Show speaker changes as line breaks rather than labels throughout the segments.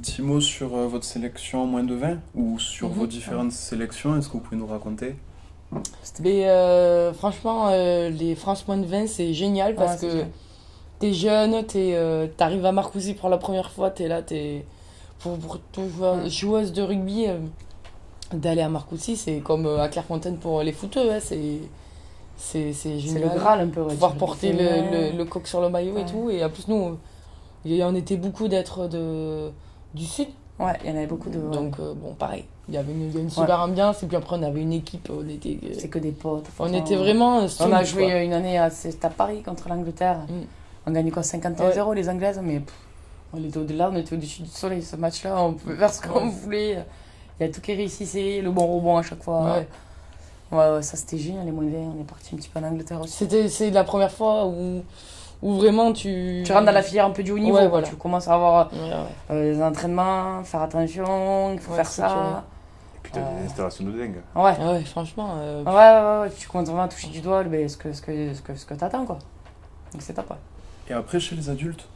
petit mot sur votre sélection moins de 20 ou sur vos différentes sélections, est-ce que vous pouvez nous raconter?
Mais franchement, les France moins de 20, c'est génial parce que t'es jeune, t'arrives à Marcoussis pour la première fois, t'es là, pour toute joueuse de rugby, d'aller à Marcoussis, c'est comme à Clairefontaine pour les footeux, hein, c'est génial.
C'est le Graal un peu, ouais.
Pouvoir porter le coq sur le maillot et tout, et en plus nous, on était beaucoup d'être du sud.
Ouais, il y en avait beaucoup de...
Donc bon, pareil, il y avait une super ambiance, et puis après on avait une équipe,
c'est que des potes.
On était vraiment...
On a joué une année à Paris contre l'Angleterre. On gagnait quoi, 51-0 les Anglaises, mais on était au-delà, on était au-dessus du soleil ce match-là, on pouvait faire ce qu'on voulait. Il y a tout qui réussissait, le bon rebond à chaque fois. Ouais, ça c'était génial, les moins de 20, on est parti un petit peu en Angleterre aussi.
C'est la première fois où vraiment tu
rentres dans la filière un peu du haut niveau,
voilà.
Tu commences à avoir les entraînements, faire attention, il faut faire ça.
Et puis t'as des installations de dingue.
Ouais, franchement.
Ouais, tu commences vraiment à toucher du doigt ce que t'attends, quoi. Donc c'est top.
Et après, chez les adultes,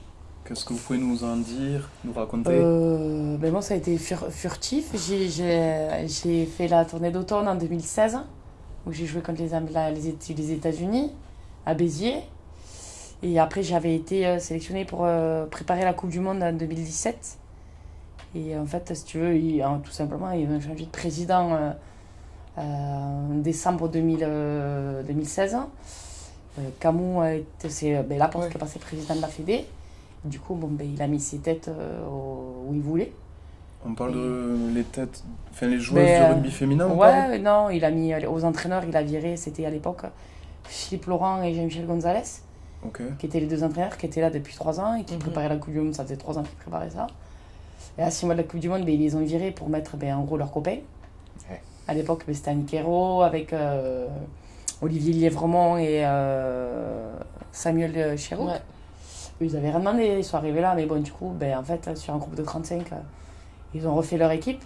qu'est-ce que vous pouvez nous en dire, nous raconter?
Moi, ça a été furtif. J'ai fait la tournée d'automne en 2016, où j'ai joué contre les États-Unis, à Béziers. Et après, j'avais été sélectionnée pour préparer la Coupe du Monde en 2017. Et en fait, si tu veux, tout simplement, ils ont changé de président en décembre 2016. Camou, c'est Laporte qui est passé président de la Fédé. Du coup, il a mis ses têtes où il voulait.
On parle les joueuses de rugby féminin?
Non, il a mis aux entraîneurs, il a viré, c'était à l'époque Philippe Laurent et Jean-Michel Gonzalez, qui étaient les deux entraîneurs, qui étaient là depuis 3 ans et qui préparaient la Coupe du Monde. Ça faisait 3 ans qu'ils préparaient ça. Et à 6 mois de la Coupe du Monde, ils les ont virés pour mettre en gros leurs copains. Ouais. À l'époque, c'était Annick Hérault avec Olivier Lièvremont et Samuel Chéreau. Ouais. Ils avaient rien demandé, ils sont arrivés là, mais bon, du coup, en fait, sur un groupe de 35, ils ont refait leur équipe.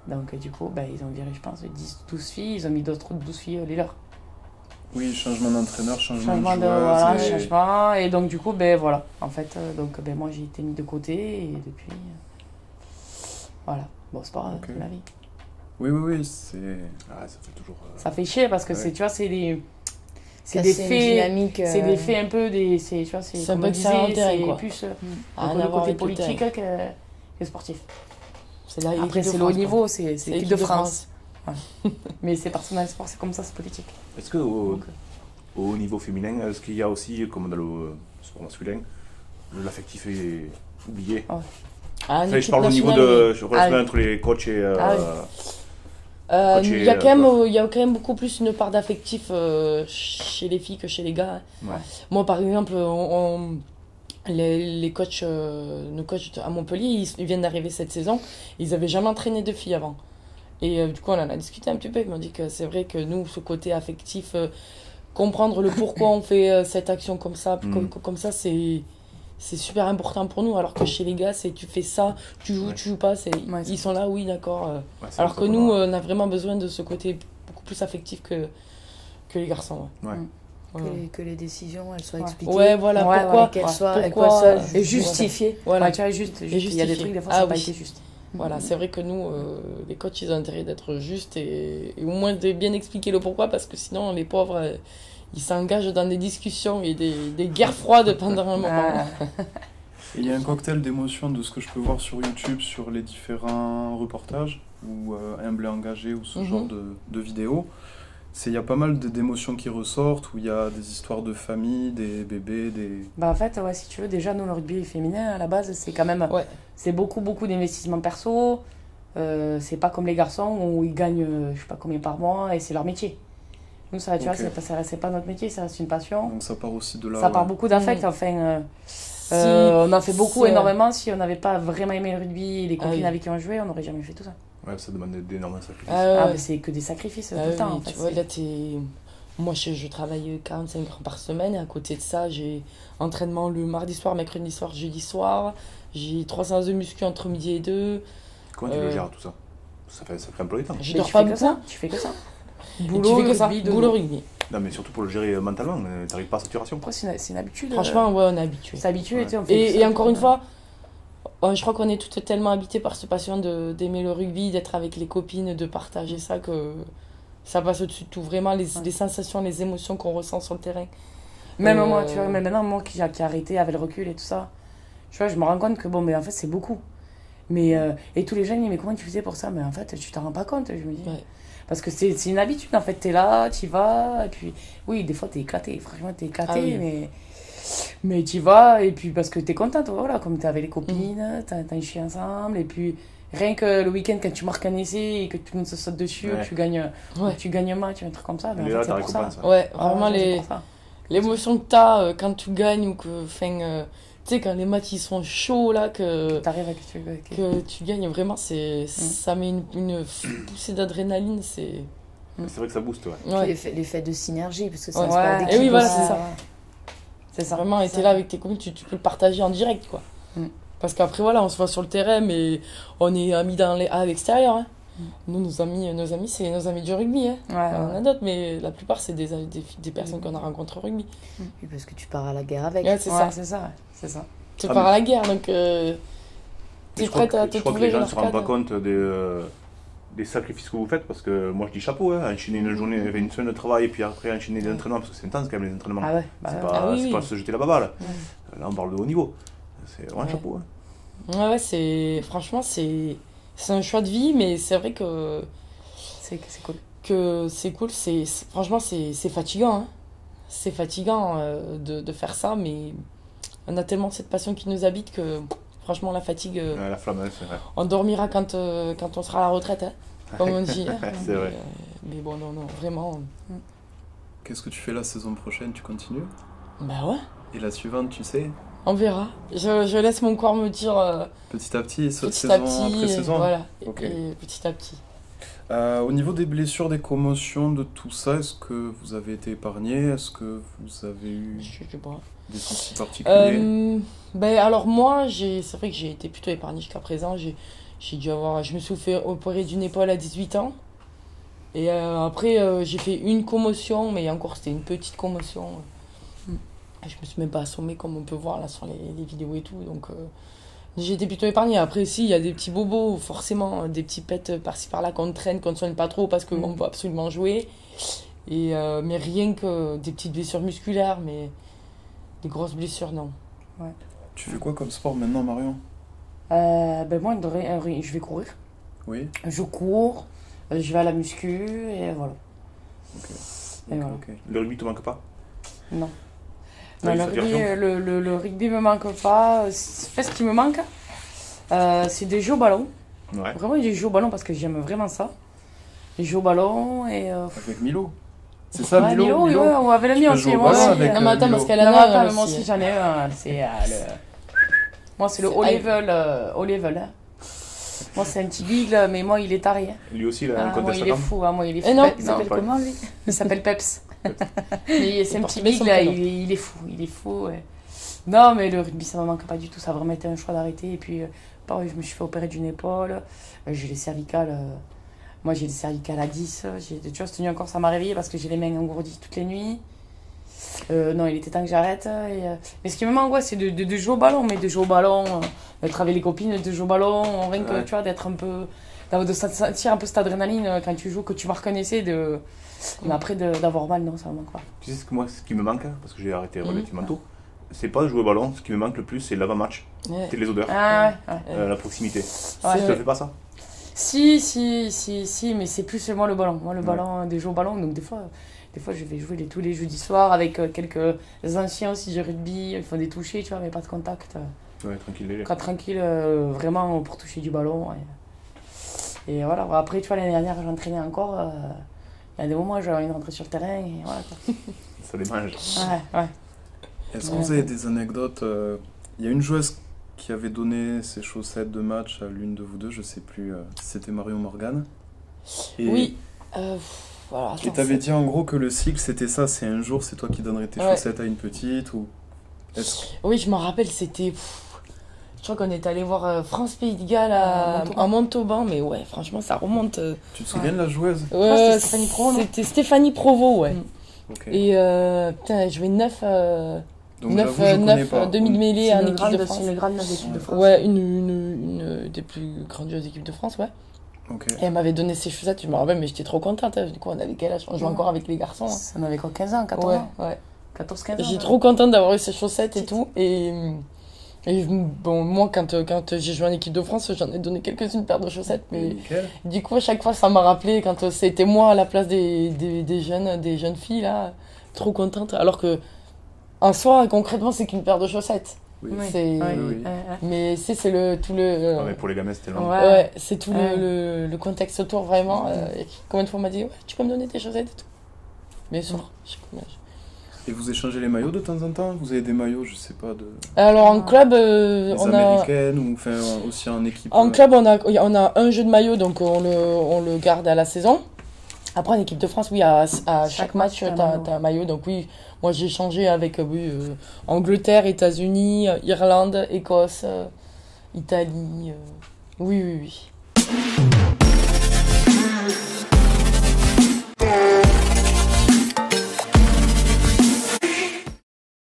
Donc, du coup, ils ont viré, je pense, 12 filles, ils ont mis d'autres 12 filles les leurs.
Oui, changement d'entraîneur, changement de joueuse.
Voilà, changement. Et donc, du coup, voilà. En fait, moi, j'ai été mis de côté et depuis. Voilà. Bon, c'est pas grave, c'est la vie.
Oui, c'est.
Ça fait toujours.
Ça fait chier parce que c'est des faits. C'est des faits un peu. C'est
un peu
c'est plus le côté politique que sportif. Après, c'est le haut niveau, c'est l'équipe de France. Mais c'est personnel sport, c'est comme ça, c'est politique.
Est-ce qu'au haut niveau féminin, est-ce qu'il y a aussi, comme dans le sport masculin, l'affectif est oublié? Je parle au niveau de relation entre les coachs et...
il y a quand même beaucoup plus une part d'affectif chez les filles que chez les gars. Ouais. Moi, par exemple, nos coachs à Montpellier, ils viennent d'arriver cette saison, ils n'avaient jamais entraîné de filles avant. Et du coup, on en a discuté un petit peu. Ils m'ont dit que c'est vrai que nous, ce côté affectif, comprendre le pourquoi on fait cette action comme ça, c'est super important pour nous. Alors que chez les gars, tu fais ça, tu joues pas. Ils sont là, oui, d'accord. Alors que nous, on a vraiment besoin de ce côté beaucoup plus affectif que les garçons.
Que les décisions elles soient expliquées.
Pourquoi
qu'elles soient
justifiées.
Voilà.
Tu vois, il y a des trucs, des fois, ça n'a pas été juste.
Voilà, c'est vrai que nous, les coachs, ils ont intérêt d'être justes et au moins de bien expliquer le pourquoi, parce que sinon, les pauvres, ils s'engagent dans des discussions et des guerres froides pendant un moment.
Il y a un cocktail d'émotions de ce que je peux voir sur YouTube, sur les différents reportages, ou Humble et engagé, ou ce genre de vidéos. Il y a pas mal d'émotions qui ressortent, où il y a des histoires de famille, des bébés, des...
En fait, si tu veux, déjà, nous, le rugby féminin, à la base, c'est quand même... C'est beaucoup d'investissements perso. C'est pas comme les garçons, où ils gagnent, je sais pas combien par mois, et c'est leur métier. Nous, ça, tu vois, c'est pas notre métier, ça reste une passion.
Donc ça part aussi de là.
Ça part beaucoup d'affect, on en fait beaucoup, énormément. Si on n'avait pas vraiment aimé le rugby et les copines avec qui on jouait, on n'aurait jamais fait tout ça.
Ouais, ça demande d'énormes sacrifices.
Mais c'est que des sacrifices tout le temps. En fait,
tu vois, là, moi, je travaille 45 heures par semaine. Et à côté de ça, j'ai entraînement le mardi soir, mercredi soir, jeudi soir. J'ai 3 séances de muscu entre midi et 2.
Comment tu le gères tout ça? Ça fait un peu de temps.
Je dors pas beaucoup.
Tu fais que ça.
Boulot rugby.
Non, mais surtout pour le gérer mentalement, t'arrives pas à saturation.
Après, c'est une habitude.
Franchement, on est habitué.
C'est habitué,
et encore une fois, je crois qu'on est toutes tellement habitées par cette passion d'aimer le rugby, d'être avec les copines, de partager ça, que ça passe au-dessus de tout. Vraiment, les sensations, les émotions qu'on ressent sur le terrain.
Même moi, tu vois, même maintenant, moi qui ai arrêté avec le recul et tout ça, tu vois, je me rends compte que, bon, mais en fait, c'est beaucoup. Mais, et tous les gens me disent, mais comment tu faisais pour ça? Mais en fait, tu t'en rends pas compte, je me dis. Parce que c'est une habitude, en fait, t'es là, t'y vas, et puis, oui, des fois, t'es éclaté, franchement, t'es éclaté, mais t'y vas, et puis, parce que t'es contente, voilà, comme t'es avec les copines, t'as un chien ensemble, et puis, rien que le week-end, quand tu marques un essai, et que tout le monde se saute dessus, tu gagnes un match, un truc comme ça, ben, en fait, c'est pour ça.
Ouais, vraiment, l'émotion que t'as quand tu gagnes, ou que, tu sais, quand les matchs ils sont chauds, là, que tu gagnes, vraiment, ça met une poussée d'adrénaline, c'est
vrai que ça booste, ouais.
L'effet de synergie, parce que c'est
un
sport d'équipe.
Et oui, voilà, c'est ça. C'est ça. Vraiment, et t'es là avec tes copines, tu peux le partager en direct, quoi. Parce qu'après, voilà, on se voit sur le terrain, mais on est amis à l'extérieur, hein. Nous, nos amis, c'est nos amis du rugby, hein. On en a d'autres, mais la plupart, c'est des personnes qu'on a rencontrées au rugby.
Oui, parce que tu pars à la guerre avec.
Ouais, c'est ça. Tu pars à la guerre, donc t'es prête à te trouver.
Je crois que les gens ne se rendent pas compte des sacrifices que vous faites, parce que moi je dis chapeau, hein, enchaîner une semaine de travail et puis après enchaîner des entraînements, parce que c'est intense quand même les entraînements. C'est pas se jeter la baba là. Là on parle de haut niveau. C'est vraiment chapeau. Hein.
Ouais, franchement c'est un choix de vie, mais c'est vrai que
c'est cool.
Franchement c'est fatigant. Hein. C'est fatigant de faire ça, mais on a tellement cette passion qui nous habite que franchement la fatigue,
la flamme, c'est vrai.
On dormira quand on sera à la retraite, hein, comme on dit. Hein.
C'est vrai.
Mais bon, non, vraiment.
Qu'est-ce que tu fais la saison prochaine? Tu continues?
Bah ouais.
Et la suivante, tu sais?
On verra. Je laisse mon corps me dire...
petit à petit, saison après saison.
Voilà, et petit à petit.
Au niveau des blessures, des commotions, de tout ça, est-ce que vous avez été épargné? Est-ce que vous avez eu des soucis particuliers?
Alors moi, c'est vrai que j'ai été plutôt épargné jusqu'à présent. Je me suis fait opérer d'une épaule à 18 ans. Et après, j'ai fait une commotion, mais encore c'était une petite commotion. Je me suis même pas assommée comme on peut voir là sur les vidéos et tout. Donc j'ai été plutôt épargnée. Après, si, il y a des petits bobos, forcément, des petits pets par-ci par-là qu'on traîne, qu'on ne soigne pas trop parce qu'on veut absolument jouer. Mais rien que des petites blessures musculaires, mais des grosses blessures, non.
Ouais.
Tu fais quoi comme sport maintenant, Marion?
Moi, je vais courir.
Oui.
Je cours, je vais à la muscu, et voilà.
Ok. Le rugby te manque pas?
Non. Le rugby me manque pas. Ce qui me manque, c'est des jeux au ballon.
Ouais.
Vraiment, des jeux au ballon parce que j'aime vraiment ça. Les jeux au ballon et...
Avec Milo. C'est ça, Milo?
Oui, on avait la mienne aussi.
Moi aussi. Non, mais attends, parce qu'elle a
la moi aussi, j'en ai un. Moi, c'est le haut level. Hein. Moi, c'est un petit bigle, mais moi, il est taré. Hein.
Lui aussi, il a un compte
Instagram. Moi, il est fou.
Non,
il s'appelle comment, lui? Il s'appelle Peps. Mais c'est un petit bigle, il est fou. Ouais. Non, mais le rugby, ça me manque pas du tout. Ça a vraiment été un choix d'arrêter. Et puis, pareil, je me suis fait opérer d'une épaule. J'ai les cervicales. Moi, j'ai les cervicales à 10. Tu vois, cette nuit encore, ça m'a réveillée parce que j'ai les mains engourdies toutes les nuits. Non, il était temps que j'arrête. Mais ce qui me manque, c'est de jouer au ballon. Mais de jouer au ballon, d'être avec les copines, de jouer au ballon. Rien que, tu vois, d'être un peu... de sentir un peu cette adrénaline quand tu joues, que tu marques un essai. Mais après, d'avoir mal, non, ça me manque pas.
Tu sais ce qui me manque, parce que j'ai arrêté relativement tôt, c'est pas de jouer au ballon. Ce qui me manque le plus, c'est l'avant-match. C'est les odeurs. La proximité. Tu ne fais pas ça?
Si, mais c'est plus moi le ballon. Moi, le ballon, des jeux au ballon. Donc, des fois, je vais jouer tous les jeudis soirs avec quelques anciens aussi du rugby. Ils font des touchés, tu vois, mais pas de contact.
Ouais, tranquille.
Tranquille, vraiment pour toucher du ballon. Et voilà. Après, tu vois, l'année dernière, j'entraînais encore. Il y a des moments où j'avais envie de rentrer sur le terrain. Et voilà, quoi.
Ça démange.
Ouais.
Est-ce que vous avez des anecdotes? Il y a une joueuse qui avait donné ses chaussettes de match à l'une de vous deux, je sais plus si c'était Marion Morgan.
Oui. Voilà,
et t'avais dit en gros que le cycle c'était ça, c'est un jour c'est toi qui donnerais tes chaussettes à une petite ou...
Oui, je m'en rappelle, c'était... Je crois qu'on est allé voir France-Pays de Galles à Montauban, mais ouais, franchement, ça remonte.
Tu te souviens de la joueuse?
C'était Stéphanie Provo. C'était Stéphanie Provo, ouais.
Okay.
Et putain, elle jouait 9...
Donc
2000 mêlées en équipe de France.
C'est une grande équipe de France.
Ouais, une des plus grandioses équipes de France, ouais.
Okay.
Et elle m'avait donné ses chaussettes, je me rappelle, mais j'étais trop contente. Du coup, on avait quel âge? On jouait encore avec les garçons.
On avait quoi, 15 ans, 14 ans?
Ouais.
14-15 ans.
J'étais trop contente d'avoir eu ces chaussettes et tout. Et bon, moi, quand j'ai joué en équipe de France, j'en ai donné quelques-unes paires de chaussettes. Mais du coup, à chaque fois, ça m'a rappelé quand c'était moi à la place des jeunes filles, là, trop contente. Alors que, en soi, concrètement, c'est qu'une paire de chaussettes.
Oui.
Mais c'est tout le.
mais pour les gamins, c'était long.
Ouais, c'est tout le contexte autour, vraiment. Combien de fois on m'a dit, ouais, tu peux me donner tes chaussettes et tout. Mais sûr, je sais combien.
Et vous échangez les maillots de temps en temps? Vous avez des maillots, je sais pas, de...
Alors en club,
on américaines ou enfin, aussi en équipe?
En club, on a un jeu de maillot, donc on le garde à la saison. Après, en équipe de France, oui, à chaque match, t'as un maillot. Donc oui, moi j'ai échangé avec Angleterre, États-Unis, Irlande, Écosse, Italie. Oui.